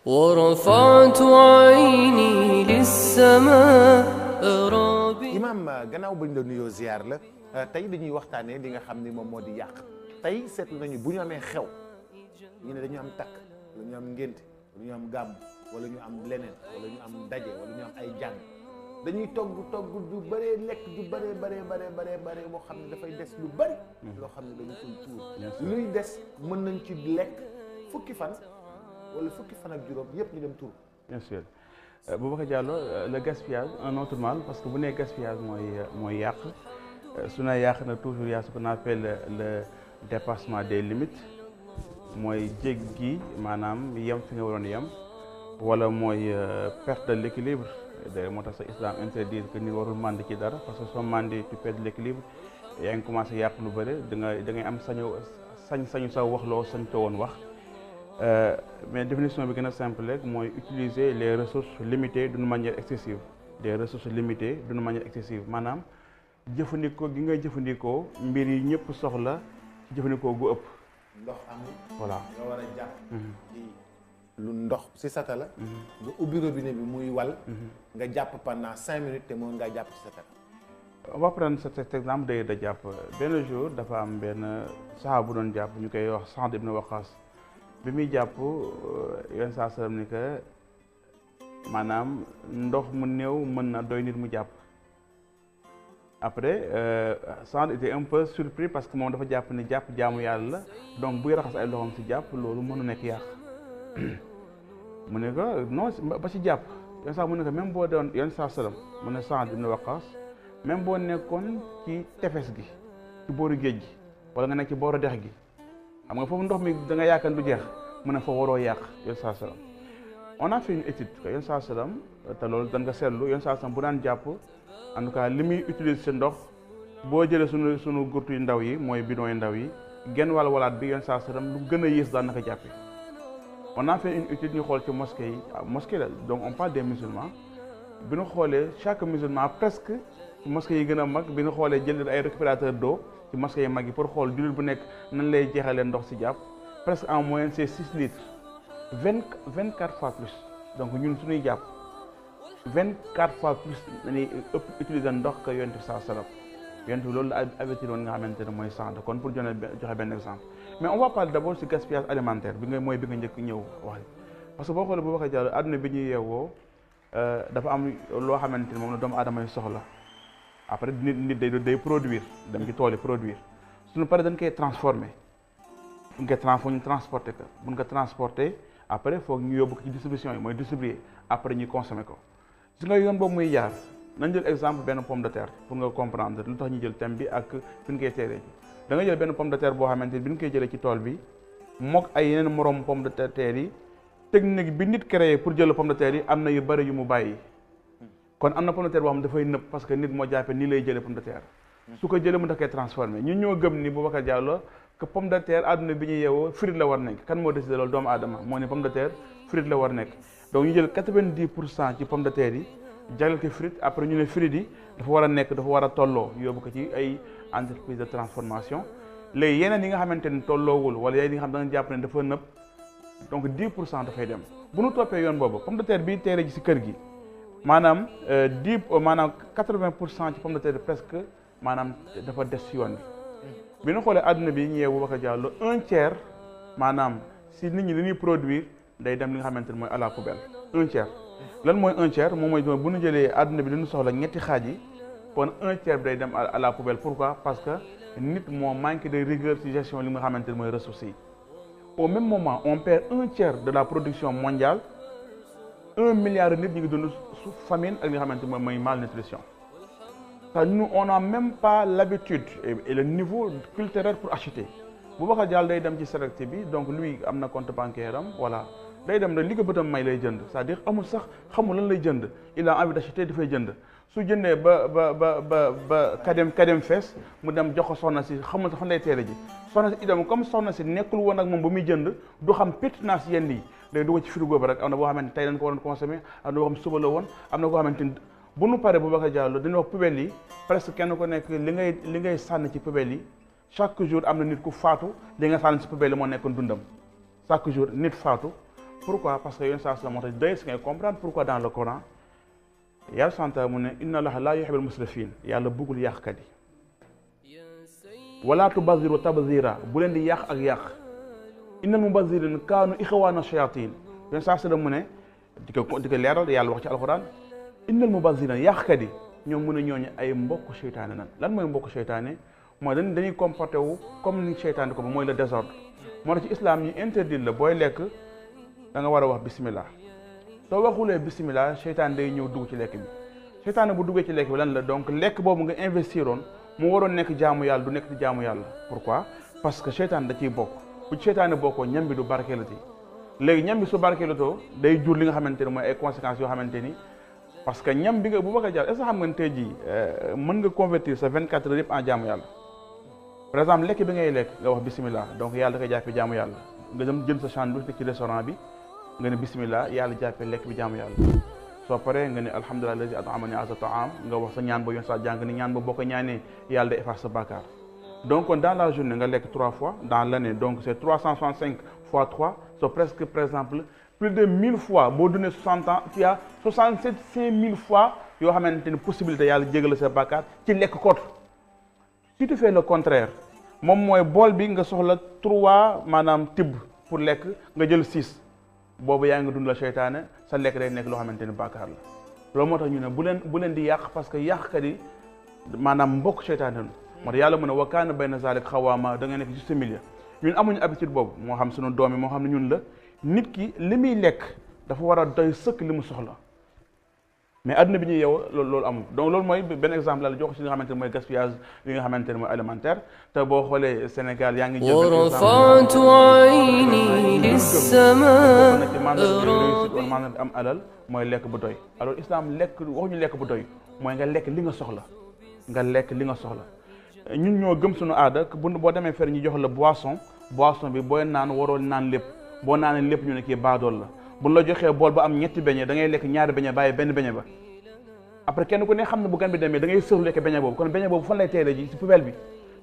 ورفعت عيني للسماء رابي. Imam gannaaw bañ la nuyoo ziar la tey dañuy waxtaanee li nga xam ni moom moo di yàq tey seetlu nañu bu ñu amee xew ñu ne dañu am takk wala ñu am ngénte wala ñu am gàmm wala ñu am leneen wala ñu am daje wala ñu am ay jàng dañuy togg du bëree lekk du bëree boo xam ne dafay des lu bëri loo xam ne dañu koy tuur luy des mën nañ ci lekk fukki fan wala fukki fan ak juróom yëpp ñu dem tuur. Bien sûr Boubacar Diallo le gaspillage un autre mal parce que bu nee gaspillage mooy yàq su ne yàq na toujours y a ce qu'on appelle le dépassement des limites mooy jéggi maanaam yem fi nga waroon yem wala mooy perte de l'équilibre d'ailleurs moo tax sa islam interdit que nit warul màndi ci dara parce que soo màndi tu perds l'équilibre yaa ngi commencé yàq lu bëri da ngay am sañu sa wax loo sañ ko woon wax. Mais définition bi gën a simple rek mooy utiliser les ressources limitées d'une manière excessive des ressources limitées d'une manière excessive maanaam jëfandikoo gi ngay jëfandikoo mbir yi ñëpp soxla ci jëfandikoo gu ëpp. ndox amul. voilà nga war a jàpp. ci lu ndox si sata la. nga ubbi robinet bi muy wal. nga jàpp pendant 5 minutes te moom ngaa jàpp ci sata la. On va prendre cet exemple de jàpp benn jour dafa am benn saxaaba bu doon jàpp ñu koy wax Saad ibn Waqaas bi muy jàpp yenn saa salaam ni que maanaam ndox mu néew mën na doy nit mu jàpp après Saad était un peu surpris parce que moom dafa jàpp ni jàpp jaamu yàlla la donc buy raxas ay loxoom si jàpp loolu mënu nekk yàq mu ne ko non ba si jàpp yenn saa mu ne ko même boo doon yenn saa salaam mu ne Saad ibn Waqaas même boo nekkoon ci tefes gi ci booru géej gi wala nga nekk ci booru dex gi xam nga foofu ndox mi da nga yaakaar du jeex mu ne fa waroo yàq yoon saa salaam on a fait une étude que yoon saa salaam te loolu dañ nga seetlu yoon saa salaam bu daan jàpp en tout cas li muy utiliser seen ndox boo jëlee sunu gurtu yu ndaw yi mooy bidon yu ndaw yi genn walaat bi yoon saa salaam lu gën a yées daan na ko jàppee. On a fait une étude ñu xool ci mosquée yi mosquée la donc on parle des musulmans bi ñu xoolee chaque musulman presque ci mosquée yi gën a mag bi ñu xoolee jël ay récupérateur d'eau ci mosquée yi mag yi pour xool jullit bu nekk nan lay jeexalee ndox si jàpp presque en moyenne c'est 6 litres 24 fois plus donc ñun suñuy jàpp 24 fois plus dañuy ëpp utiliser ndox que yonent bi saa sallam yonent bi loolu la avertir woon nga xamante ne mooy sant kon pour joxe benn exemple mais on va parler d'abord si gaspillage alimentaire bi nga mooy bi nga njëkk ñëw wax parce que boo xoolee bu waxee jàll àdduna bi ñuy yeewoo dafa am loo xamante ne moom la doomu aadama yi soxla après nit day produire dem ci tool yi produire suñu pare dañ koy transformer bu ñu koy transformer ñu transporter ko bu ñu ko transporter après foog ñu yóbbu ko ci distribution yi mooy distribuer après ñu consommer ko su nga yoon boobu muy jaar nañ jël exemple benn pomme de terre pour nga comprendre lu tax ñu jël thème bi ak fi ñu koy teeree ji da nga jël benn pomme de terre boo xamante ni bi ñu koy jëlee ci tool bi mook ay yeneen moroom pomme de terre yi technique bi nit créé pour jël pomme de terre yi am na yu bëri yu mu bàyyi kon am na pomme de terre boo xam dafay nëb parce que nit moo jàppee nii lay jëlee pomme de terre su ko jëlee mu daf koy transformé ñun ñoo gëm ni Boubacar Diallo que pomme de terre àdduna bi ñuy yeewoo frite la war nekk kan moo décidé loolu doomu aadama moo ne pomme de terre frite la war nekk donc ñu jël 90% ci pomme de terre yi jagleel ko frite après ñu ne frite yi dafa war a nekk dafa war a tolloo yóbbu ko ci ay entreprise de transformation léegi yeneen yi nga xamante ni tolloowul wala yeneen yi nga xam da nga jàpp ne dafa nëb donc 10% dafay dem bu nu toppee yoon boobu pomme de terre bi teere ji si kër gi maanaam 80% ci pomme de terre presque maanaam dafa des si yoon bi ñu xoolee àdduna bi ñu yeewu Boubacar Diallo 1/3 maanaam si nit ñi li ñuy produire day dem li nga xamante ne mooy à la poubelle 1/3 lan mooy 1/3 moom mooy bu ñu jëlee àdduna bi dañu soxla ñetti xaaj yi kon 1/3 bi day dem à la poubelle pourquoi parce que nit moo manque de rigueur ci gestion li nga xamante ne mooy ressources yi au même moment on perd 1/3 de la production mondiale 1 milliard de nit ñu ngi dund sous famine ak li nga xamante ne mooy malnutrition ça nous on n'a même pas l'habitude et le niveau culturel pour acheter Boubacar Diallo day dem ci select bi donc lui am na compte bancaire am voilà day dem rek li ko bëtam may lay jënd c'est-à-dire amul sax xamul lan lay jënd il a envie d'acheter dafay jënd su jëndee ba kadem fees mu dem jox ko soxna si xamul sax fan lay teere ji soxna si itam comme soxna si nekkul woon ak moom ba muy jënd du xam pertinence yenn yi day dugg ci frigo ba rek am na boo xamante tey dañ ko waroon consommer am na boo xam suba la woon am na boo xamante ni bu nu paree Boubacar Diallo dañuy wax poubelle yi presque kenn ku nekk li ngay sànni ci poubelle yi chaque jour am na nit ku faatu li nga sànni ci poubelle yi moo nekkoon dundam chaque jour nit faatu pourquoi parce que yenn saa si la moo tax day si ngay comprendre pourquoi dans le Coran yàlla santa mu ne inna allaha laa yuhibbul musrifin yàlla bëggul yàqkat yi wala tubaziru tabzira bu leen di yàq ak yàq innal mubazirin kaanu ixwaana shayatin yenn saa si la mu ne di ko leeral yàlla wax ci alquran innal mubazirin yàqkat yi ñoom mu ne ñooñu ay mbokk seytaane nan lan mooy mbokk seytaane mooy dañuy comporté wu comme ni seytaane ko ba mooy le désordre moo tax ci islam ñu interdit la booy lekk da nga war a wax bismillah soo waxulee bismillah seytaane day ñëw dugg ci lekk bi seytaane bu duggee ci lekk bi lan la donc lekk boobu nga investiroon mu waroon nekk jaamu yàlla du nekk ci jaamu yàlla pourquoi parce que seytaane da ciy bokk bu ci seytaane bokkoo ñam bi du barkeelati léegi ñam bi su barkeelatoo day jur li nga xamante ni mooy ay conséquences yoo xamante ni parce que ñam bi nga bu bëgg a jàll est-ce que xam nga ne tey jii mën nga convertir sa 24 heures yëpp en jaamu yàlla par exemple lekk bi ngay lekk nga wax bismillah donc yàlla da koy jàppee jaamu yàlla nga dem jël sa sandwich teg ci restaurant bi nga ne bismillah yàlla jàppee lekk bi jaamu yàlla soo paree nga ne alhamdulilah lazi at'amani hadha ta'am nga wax sa ñaan ba yoon sa jàng ni ñaan ba boo ko ñaanee yàlla day effacer sa bàkkaar donc dans la journée nga lekk 3 fois dans l'année donc c'est 365 fois 3 c'est presque par exemple plus de 1000 fois boo dundee 60 ans il y a 67 fois yoo xamante ni possibilité yàlla jégal sa bàkkaar ci lekk kot si tu fais le contraire moom mooy bool bi nga soxla 3 maanaam tibb pour lekk nga jël 6 boobu yaa ngi dund la seytaane sa lekk day nekk loo xamante ni bàkkaar la loolu moo tax ñu ne bu leen di yàq parce que yàqkat yi maanaam mbokk seytaane la moo tax yàlla mu ne wa kaana bayna zalik xawaama da nga nekk juste milieu ñun amuñu habitude boobu moo xam sunu doom yi moo xam ne ñun la nit ki li muy lekk dafa war a doy sëkk li mu soxla mais adduna bi ñuy yow loolu amul donc loolu mooy benn exemple la jox ci li nga xamante ne mooy gaspillage li nga xamante ne mooy alimentaire te boo xoolee Sénégal yaa ngi jël ورفعت عيني للسماء maanaam am alal mooy lekk bu doy alors islam lekk waxuñu lekk bu doy mooy nga lekk li nga soxla nga lekk li nga soxla ñun ñoo gëm suñu aada boo demee fer ñu jox la boisson bi booy naan waroo naan lépp boo naanee lépp ñu ne kii baadool la buñ la joxee bool ba am ñetti beñe da ngay lekk ñaari beñe bàyyi benn beñe ba après kenn ku ne xam ne bu gan bi demee da ngay sëru lekk beñe boobu kon beñe boobu fan lay teere ji ci poubelle bi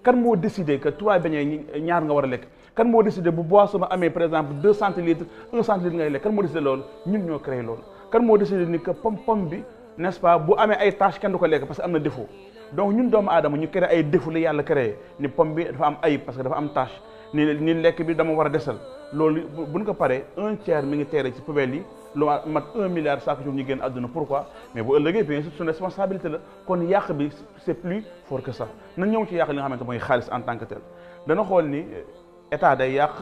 kan moo décidé que 3 beñe ñaar nga war a lekk kan moo décidé bu boisson ba amee par exemple 2 centilitres 1 centilitre ngay lekk kan moo décidé loolu ñun ñoo créé loolu kan moo décidé ni que pomme bi n'est-ce pas bu amee ay tâches kenn du ko lekk parce que am na défaut donc ñun doomu aadama ñu créé ay défaut li yàlla créé ni pomme bi dafa am ayib parce que dafa am tâche ni lekk bi dama war a desal loolu buñ ko paree 1/3 mi ngi teere ci poubelle yi lu mat 1 milliard chaque jour ñu génn àdduna pourquoi mais bu ëllëgee bien sûr suñu responsabilité la kon yàq bi c'est plus fort que ça na ñëw ci yàq li nga xamante mooy xaalis en tant que tel dana xool ni état day yàq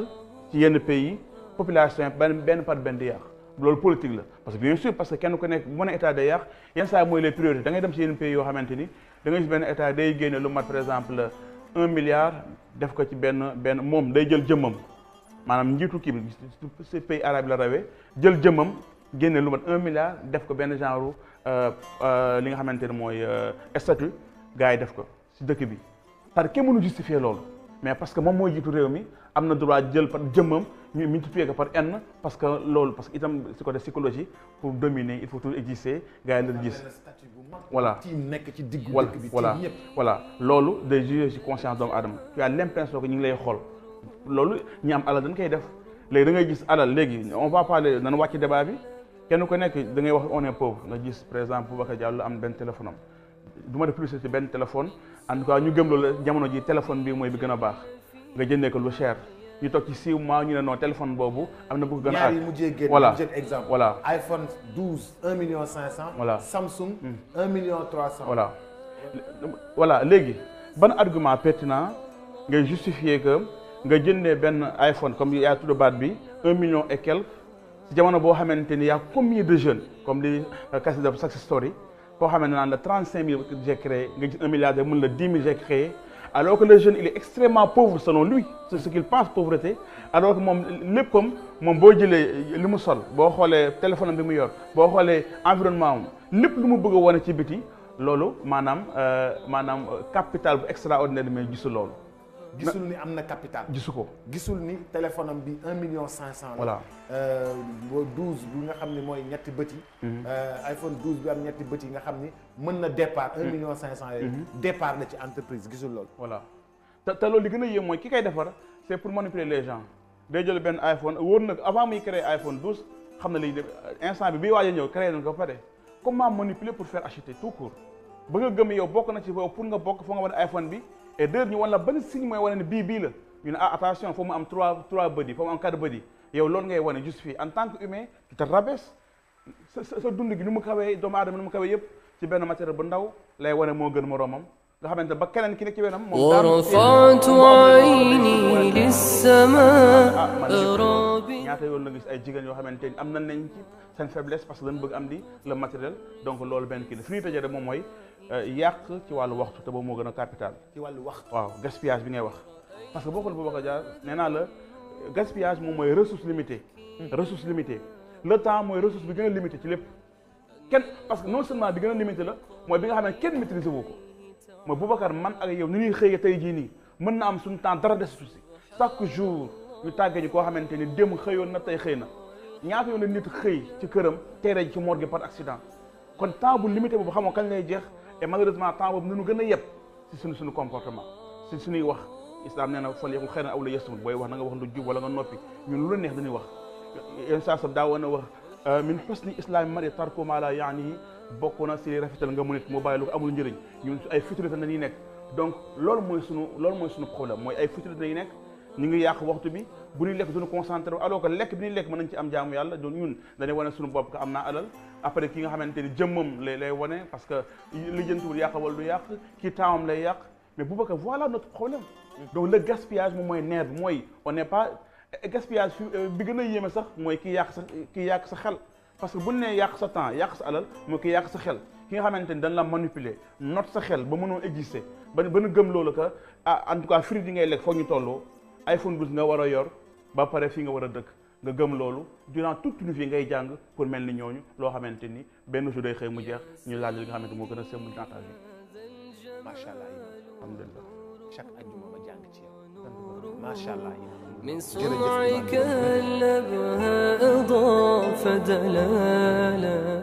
ci yenn pays population benn par benn di yàq loolu politique la parce que bien sûr parce que kenn ku nekk bu mën a état day yàq yenn saa mooy les priorités da ngay dem ci yenn pays yoo xamante ni da ngay gis benn état day génne lu mat par exemple 1 milliard def ko ci benn moom day jël jëmmam maanaam njiitu kii bi ci pays arabe la rawee jël jëmmam génne lu mat 1 milliard def ko benn genre li nga xamante ne mooy statut gars yi def ko ci dëkk bi parce que kenn mënu justifier loolu mais parce que moom mooy jiitu réew mi am na droit jël par jëmmam ñu multiplier ko par n parce que loolu parce que itam ci côté psychologie pour dominer il faut toujours exister gars yi la gis voilà nekk ci diggu voilà dëkk bi voilà voilà loolu day jouer ci conscience doomu aadama tu as l'impression que ñu ngi lay xool loolu ñi am alal dañ koy def léegi da ngay gis alal léegi on va parler dana wàcc débat bi kenn ku nekk da ngay wax on est pauvre nga gis par exemple Boubacar Diallo am benn téléphone am du ma def plus ci benn téléphone en tout cas ñu gëm loolu jamono ji téléphone bi mooy bi gën a baax nga jëndee ko lu cher ñu toog ci 6 mois ñu ne non téléphone boobu am na bu gën a ñaar yi mujjee génn voilà jël exemple voilà iPhone 12 1 million 500 voilà Samsung 1 million 300 voilà léegi ban argument pertinent ngay justifier que nga jëndee benn iPhone comme yaa tudd baat bi 1 million et quelques ci jamono boo xamante ni y a combien de jeunes comme li Kassi def success story koo xamante naan la 35 000 j'ai créé nga gis 1 milliard mën la 10 000 j'ai créé alors que le jeune il est extrêmement pauvre selon lui c'est ce qu'il pense pauvreté alors que moom léppam moom boo jëlee li mu sol boo xoolee téléphone bi mu yor boo xoolee environnement am lépp lu mu bëgg a wane ci biti loolu maanaam capital bu extraordinaire mais gisul loolu. gisul ni am na capital. gisu ko gisul ni téléphone am bi 1 million 500 la. voilà 12 bi nga xam ne mooy ñetti bët yi. iPhone 12 bi am ñetti bët yi nga xam ni mën na départ 1 million 500 yooyu. départ la ci entreprise gisul loolu. voilà te loolu li gën a yéem mooy ki koy defar c'est pour manipuler les gens day jël benn iPhone wóor nag avant muy créer iPhone 12 xam na léegi instant bi bii waaj a ñëw créé nañ ko ba pare comment manipuler pour faire acheter tout court ba nga gëm yow bokk na ci yow pour nga bokk foo nga wane iPhone bi et deux ñu wan la ban signe mooy wane ne bii la ñu ne attention foo mu am 3 bët yi foo mu am 4 bët yi yow loolu ngay wane justifie en tant que humain tu te rabaisses sa dund gi nu mu kawee doomu aadama nu mu kawee yëpp ci benn matériel bu ndaw lay wane moo gën moroomam nga xamante ba keneen ki nekk ci wenam moom ورفعت عيني للسماء ñaata yoon la gis ay jigéen yoo xamante ni am nañ ci seen faiblesse parce que dañ bëgg am di le matériel donc loolu benn kii la fi ñuy tëjee moom mooy yàq ci wàllu waxtu te boobu moo gën a capital ci wàllu waxtu waaw gaspillage bi ngay wax parce que boo xoolee Boubacar Dia nee naa la gaspillage moom mooy ressource limitée ressource limitée le temps mooy ressource bi gën a limité ci lépp kenn parce que non seulement bi gën a limité la mooy bi nga xam ne kenn maîtriser woo ko mooy Boubacar man ak yow ni ñuy xëyee tey jii nii mën na am suñu temps dara des si chaque jour ñu tàggee ñu koo xamante ni démb xëyoon na tey xëy na ñaata yoon la nit xëy ci këram teere ci morgue par accident kon temps bu limité boobu xamoo kañ lay jeex et malheureusement temps boobu nu gën a yeb si suñu comportement si suñuy wax islam nee na fal yaqul xayran aw liyasmut booy wax na nga wax lu jub wala nga noppi ñun lu la neex dañuy wax yenn saa sa daa woon a wax min husni islami mari tarku ma la yaanihi bokk na si rafetal nga mu nit moo bàyyi lu ko amul njëriñ ñun ay futilité nañuy nekk donc loolu mooy suñu problème mooy ay futilité nañuy nekk ñu ngi yàq waxtu bi bu ñuy lekk duñu concentré alors que lekk bi ñuy lekk mën nañ ci am jaamu yàlla donc ñun dañuy wane suñu bopp que am naa alal après ki nga xamante ni jëmmam lay wane parce que lijjantiwul yàq wala du yàq kii taawam lay yàq mais Boubacar voilà notre problème donc le gaspillage moom mooy nerf bi mooy on n'est pas gaspillage bi gën a yéeme sax mooy kii yàq sa xel parce que bu ñu nee yàq sa temps yàq sa alal mooy kii yàq sa xel ki nga xamante ni dañ la manipuler note sa xel ba mënoo exister ba na gëm loolu que en tout cas fruit yi ngay lekk foog ñu tolloo iPhone 12 nga war a yor ba pare fii nga war a dëkk nga gëm loolu durant toute une vie ngay jàng pour mel ni ñooñu loo xamante ni benn jour day xëy mu jeex ñu laaj li nga xamante moo gën a sëmm dans ta vie. macha allah alhamdulillah chaque ajjuma ma jàng ci yow macha allah. من سرعك هلبها إضاف دلالا